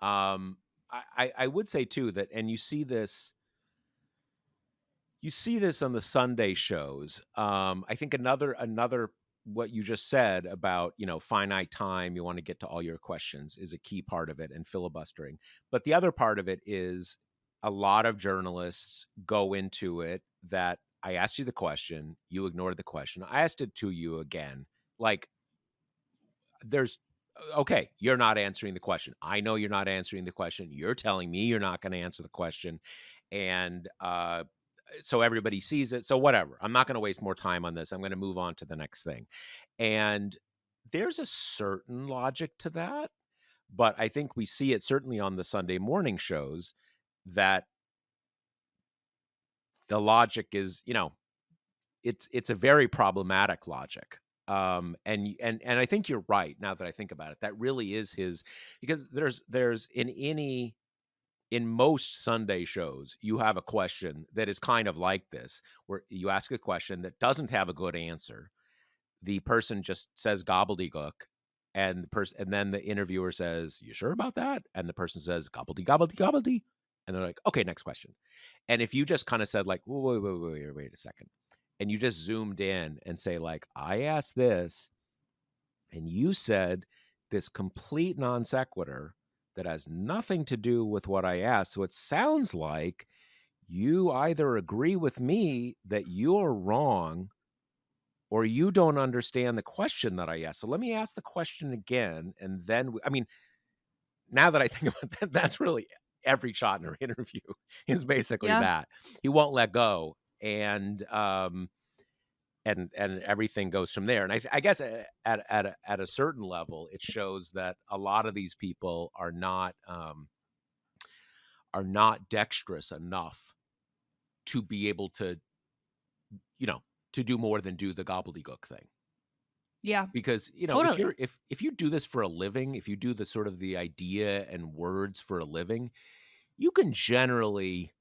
Um, I would say too that, and you see this on the Sunday shows. I think another what you just said about finite time, you want to get to all your questions is a key part of it, and filibustering. But the other part of it is a lot of journalists go into it that I asked you the question, you ignored the question. I asked it to you again. Like there's okay, you're not answering the question. I know you're not answering the question. You're telling me you're not going to answer the question. And so everybody sees it. So whatever. I'm not going to waste more time on this. I'm going to move on to the next thing. And there's a certain logic to that, but I think we see it certainly on the Sunday morning shows that the logic is, it's a very problematic logic. And I think you're right now that I think about it. That really is his, because there's in most Sunday shows, you have a question that is kind of like this, where you ask a question that doesn't have a good answer. The person just says gobbledygook, and then the interviewer says, "You sure about that?" And the person says, "Gobbledy gobbledy gobbledy," and they're like, "Okay, next question." And if you just kind of said like, "Wait a second," and you just zoomed in and say like, "I asked this, and you said this complete non sequitur that has nothing to do with what I asked. So it sounds like you either agree with me that you're wrong or you don't understand the question that I asked. So let me ask the question again. And then, I mean, now that I think about that, that's really every Chotiner interview is basically Yeah. that. He won't let go. And everything goes from there. And I guess at a certain level, it shows that a lot of these people are not dexterous enough to be able to you know to do more than do the gobbledygook thing. Yeah. Because if Totally. you're if you do this for a living, if you do the sort of the idea and words for a living, you can generally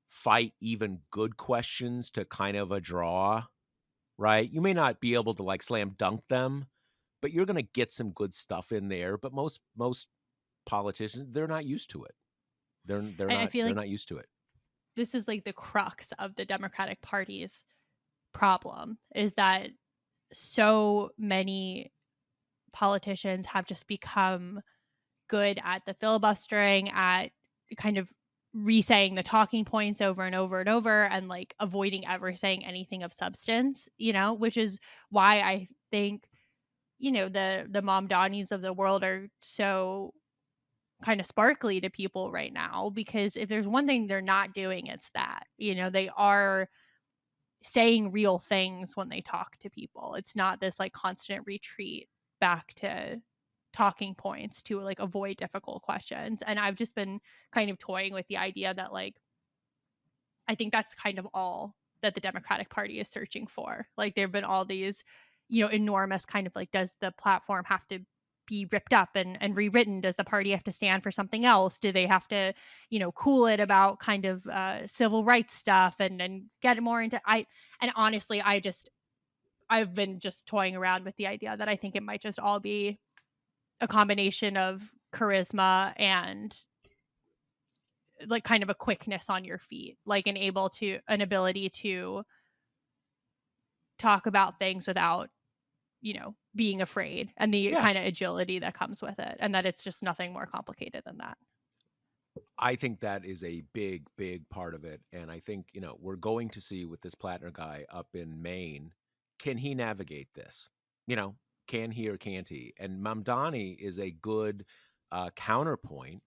fight even good questions to kind of a draw, right? You may not be able to like slam dunk them, but you're going to get some good stuff in there. But most politicians, they're not used to it. They're I not feel they're like not used to it. this is like the crux of the Democratic Party's problem is that so many politicians have just become good at the filibustering, at kind of re-saying the talking points over and over and over and like avoiding ever saying anything of substance, which is why I think, the Mom Donnies of the world are so kind of sparkly to people right now because if there's one thing they're not doing, it's that. They are saying real things when they talk to people. It's not this like constant retreat back to talking points to like avoid difficult questions. And I've just been kind of toying with the idea that like I think that's kind of all that the Democratic Party is searching for. Like there've been all these, enormous kind of like, does the platform have to be ripped up and rewritten? Does the party have to stand for something else? Do they have to, cool it about kind of civil rights stuff and get more into and honestly, I've been just toying around with the idea that I think it might just all be a combination of charisma and like kind of a quickness on your feet, like an ability to talk about things without, being afraid, and the Yeah. kind of agility that comes with it, and that it's just nothing more complicated than that. I think that is a big, big part of it. And I think, we're going to see with this Plattner guy up in Maine, can he navigate this? Can he or can't he? And Mamdani is a good counterpoint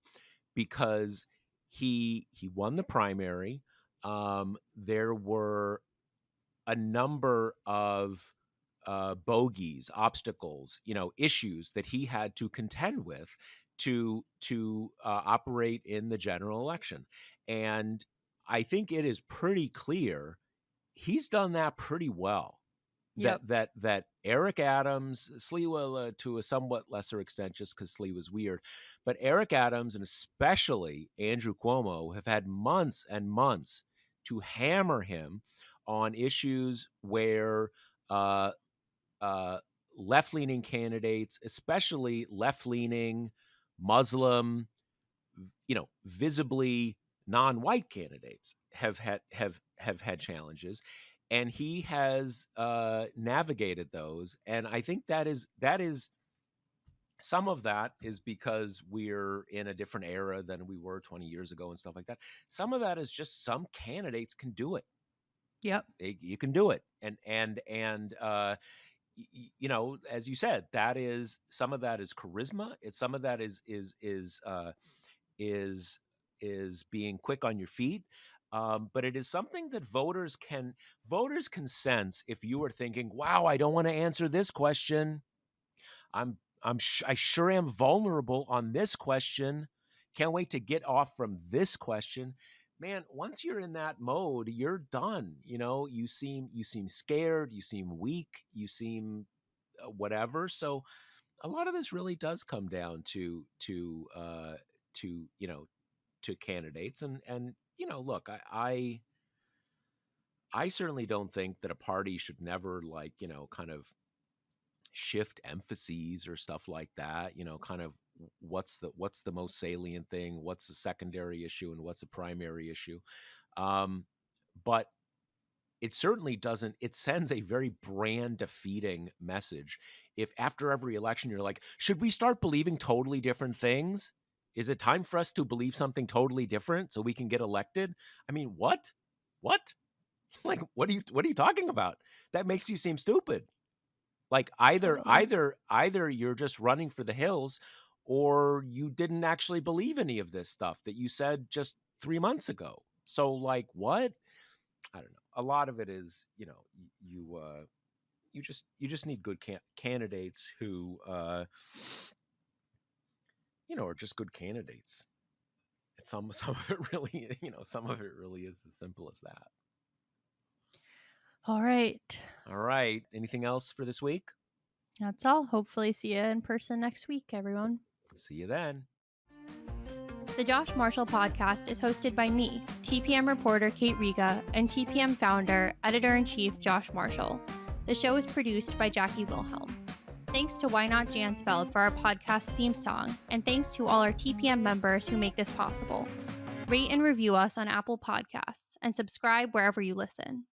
because he won the primary. There were a number of bogeys, obstacles, issues that he had to contend with to operate in the general election. And I think it is pretty clear he's done that pretty well. Yep. That Eric Adams, Sliwa to a somewhat lesser extent, just because Slee was weird, but Eric Adams and especially Andrew Cuomo have had months and months to hammer him on issues where uh, left-leaning candidates, especially left-leaning Muslim, visibly non-white candidates have had challenges, and he has navigated those. And I think that is some of that is because we're in a different era than we were 20 years ago and stuff like that. Some of that is just some candidates can do it. Yep. You can do it, and as you said, that is some of that is charisma. It's some of that is being quick on your feet. But it is something that voters can sense. If you are thinking, "Wow, I don't want to answer this question. I sure am vulnerable on this question. Can't wait to get off from this question." Man, once you're in that mode, you're done. You seem scared, you seem weak, you seem whatever. So a lot of this really does come down to candidates. And look, I certainly don't think that a party should never kind of shift emphases or stuff like that. Kind of what's the most salient thing, what's the secondary issue, and what's the primary issue. But it certainly doesn't. It sends a very brand defeating message if after every election you're like, should we start believing totally different things? Is it time for us to believe something totally different so we can get elected? I mean, what? Like, what are you talking about? That makes you seem stupid. Like Totally. either you're just running for the hills, or you didn't actually believe any of this stuff that you said just 3 months ago. So like, what? I don't know. A lot of it is, you just need good candidates who are just good candidates. Some of it really, some of it really is as simple as that. All right. All right. Anything else for this week? That's all. Hopefully see you in person next week, everyone. See you then. The Josh Marshall podcast is hosted by me, TPM reporter Kate Riga, and TPM founder, editor-in-chief Josh Marshall. The show is produced by Jackie Wilhelm. Thanks to Why Not Jansfeld for our podcast theme song, and thanks to all our TPM members who make this possible. Rate and review us on Apple Podcasts, and subscribe wherever you listen.